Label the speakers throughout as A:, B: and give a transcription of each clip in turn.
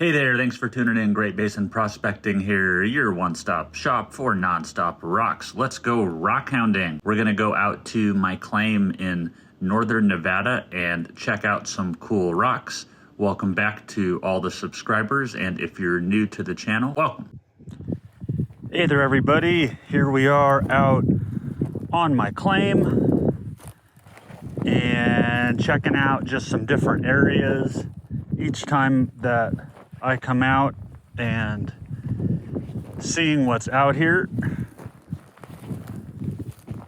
A: Hey there, thanks for tuning in. Great Basin Prospecting here, your one-stop shop for non-stop rocks. Let's go rock hounding. We're gonna go out to my claim in northern Nevada and check out some cool rocks. Welcome back to all the subscribers, and if you're new to the channel, welcome. Hey there everybody, here we are out on my claim and checking out just some different areas. Each time that I come out and seeing what's out here.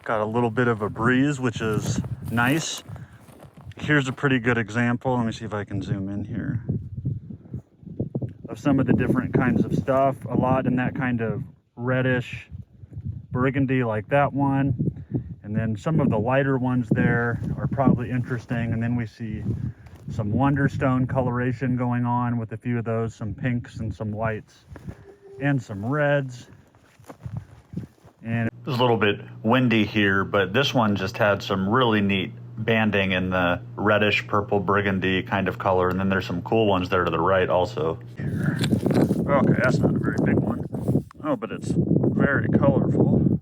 A: Got a little bit of a breeze, which is nice. Here's a pretty good example. Let me see if I can zoom in here. Of some of the different kinds of stuff. A lot in that kind of reddish burgundy like that one. And then some of the lighter ones there are probably interesting. And then we see some Wonderstone coloration going on with a few of those, some pinks and some whites and some reds. And it's a little bit windy here, but this one just had some really neat banding in the reddish purple burgundy kind of color. And then there's some cool ones there to the right also. Here. Okay, that's not a very big one. Oh, but it's very colorful.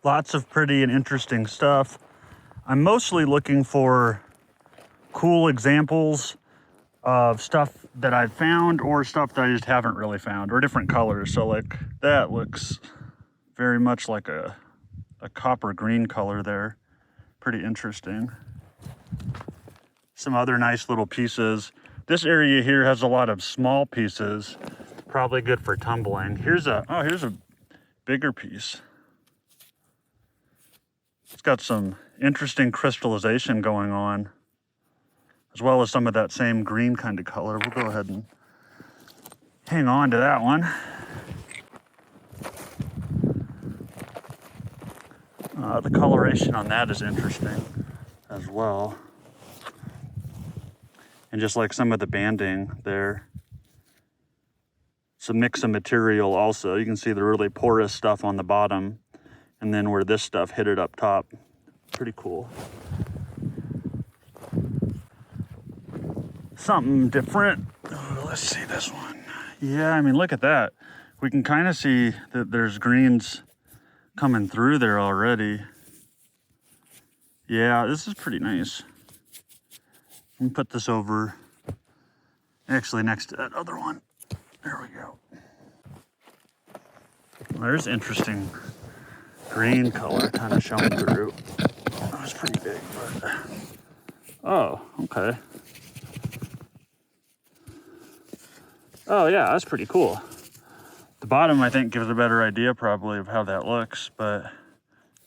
A: Lots of pretty and interesting stuff. I'm mostly looking for cool examples of stuff that I've found or stuff that I just haven't really found, or different colors. So like that looks very much like a copper green color there. Pretty interesting. Some other nice little pieces. This area here has a lot of small pieces, probably good for tumbling. Here's a bigger piece. It's got some interesting crystallization going on, as well as some of that same green kind of color. We'll go ahead and hang on to that one. The coloration on that is interesting as well. And just like some of the banding there, it's a mix of material also. You can see the really porous stuff on the bottom, and then where this stuff hit it up top. Pretty cool. Something different. Oh, let's see this one. Yeah, I mean, look at that. We can kind of see that there's greens coming through there already. Yeah, this is pretty nice. Let me put this over, actually next to that other one. There we go. Well, there's interesting green color kind of showing through. That was pretty big, but oh, okay. Oh yeah, that's pretty cool. The bottom, I think, gives a better idea probably of how that looks, but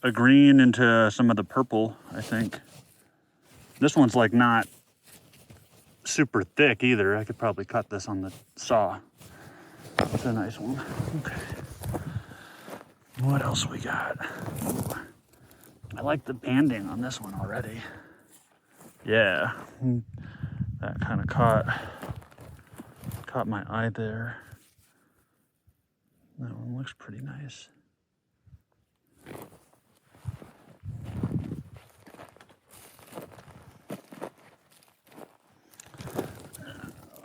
A: a green into some of the purple, I think. This one's like not super thick either. I could probably cut this on the saw. It's a nice one. Okay. What else we got? Ooh. I like the banding on this one already. Yeah, that kind of caught my eye there. That one looks pretty nice.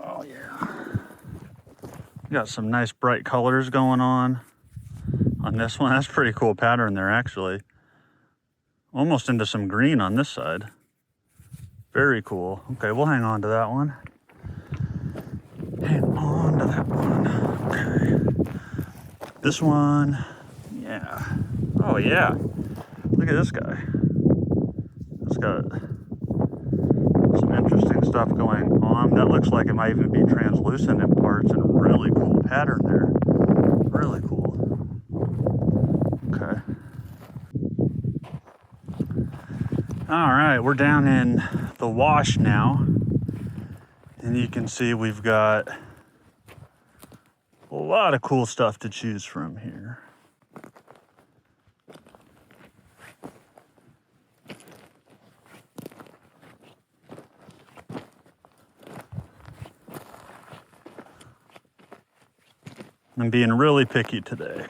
A: Oh yeah. Got some nice bright colors going on this one. That's a pretty cool pattern there actually. Almost into some green on this side. Very cool. Okay, we'll hang on to that one. Hang on to that one. Okay. This one, yeah. Oh yeah. Look at this guy. It's got some interesting stuff going on. That looks like it might even be translucent in parts, and really cool pattern there. Really cool. Okay. All right, we're down in the wash now, and you can see we've got a lot of cool stuff to choose from here. I'm being really picky today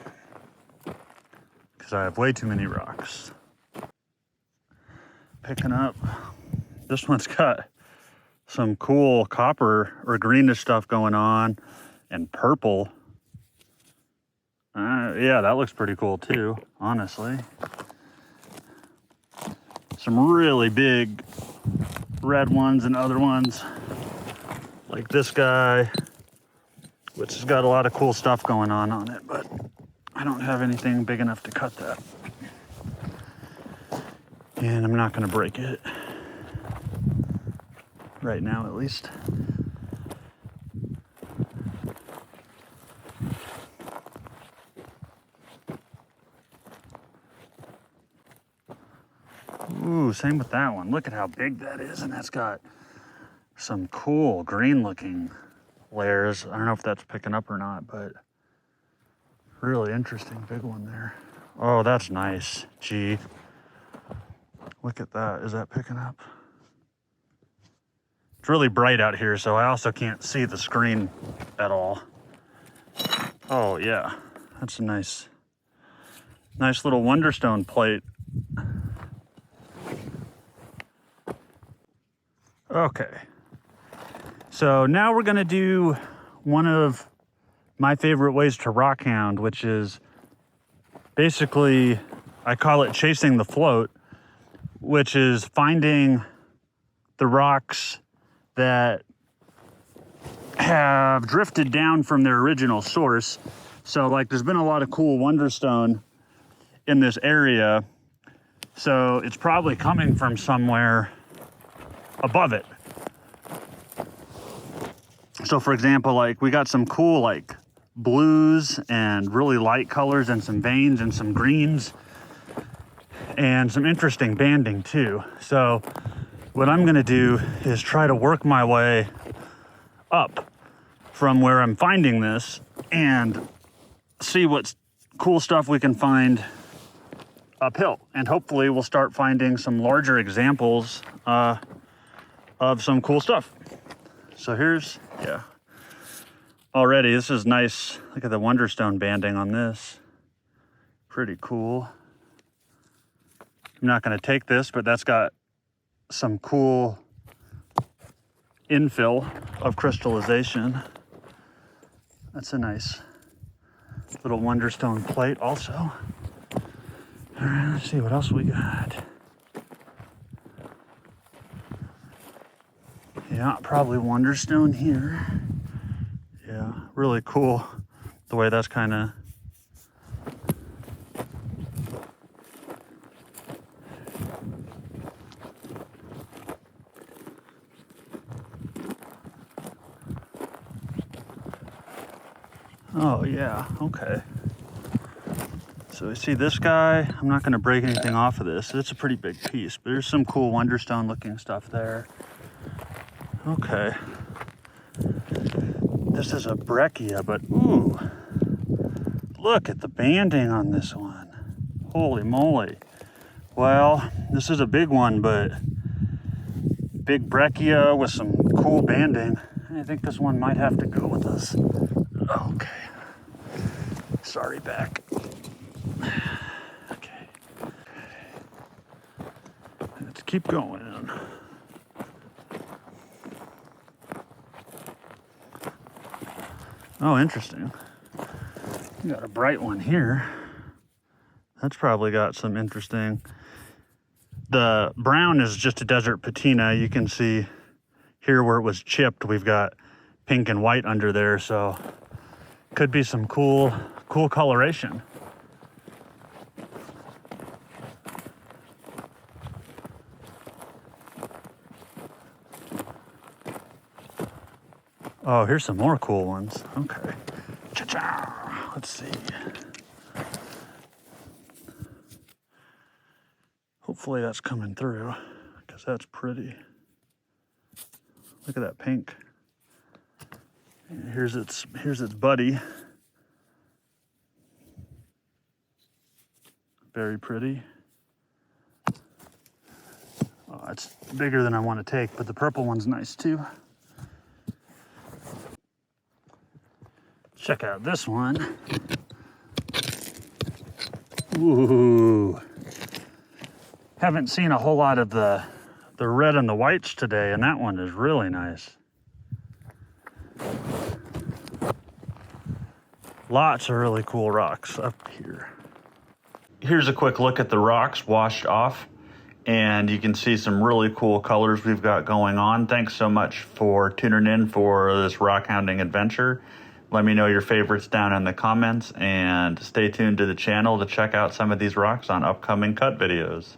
A: because I have way too many rocks. Picking up, this one's got some cool copper or greenish stuff going on, and purple. Yeah, that looks pretty cool too, honestly. Some really big red ones and other ones like this guy, which has got a lot of cool stuff going on it, but I don't have anything big enough to cut that. And I'm not gonna break it. Right now, at least. Ooh, same with that one. Look at how big that is, and that's got some cool green looking layers. I don't know if that's picking up or not, but really interesting big one there. Oh, that's nice. Gee, look at that. Is that picking up? It's really bright out here, so I also can't see the screen at all. Oh yeah, that's a nice little Wonderstone plate. Okay, so now we're gonna do one of my favorite ways to rockhound, which is basically, I call it chasing the float, which is finding the rocks that have drifted down from their original source. So like there's been a lot of cool Wonderstone in this area, so it's probably coming from somewhere above it. So for example, like we got some cool like blues and really light colors and some veins and some greens and some interesting banding too. So what I'm gonna do is try to work my way up from where I'm finding this and see what cool stuff we can find uphill. And hopefully we'll start finding some larger examples of some cool stuff. So here's, yeah. Already, this is nice. Look at the Wonderstone banding on this. Pretty cool. I'm not gonna take this, but that's got some cool infill of crystallization. That's a nice little Wonderstone plate also. All right, let's see what else we got. Yeah, probably Wonderstone here. Yeah, really cool the way that's kind of. Oh yeah, okay. So you see this guy, I'm not gonna break anything off of this. It's a pretty big piece, but there's some cool Wonderstone looking stuff there. Okay. This is a Breccia, but ooh, look at the banding on this one. Holy moly. Well, this is a big one, but big Breccia with some cool banding. I think this one might have to go with us. Okay. Sorry, back. Okay. Let's keep going. Oh, interesting. You got a bright one here. That's probably got some interesting. The brown is just a desert patina. You can see here where it was chipped, we've got pink and white under there, so could be some cool coloration. Oh, here's some more cool ones. Okay. Cha-cha. Let's see. Hopefully that's coming through, because that's pretty. Look at that pink. And here's its buddy. Very pretty. Oh, it's bigger than I want to take, but the purple one's nice too. Check out this one. Ooh. Haven't seen a whole lot of the the red and the whites today, and that one is really nice. Lots of really cool rocks up here. Here's a quick look at the rocks washed off, and you can see some really cool colors we've got going on. Thanks so much for tuning in for this rock hounding adventure. Let me know your favorites down in the comments, and stay tuned to the channel to check out some of these rocks on upcoming cut videos.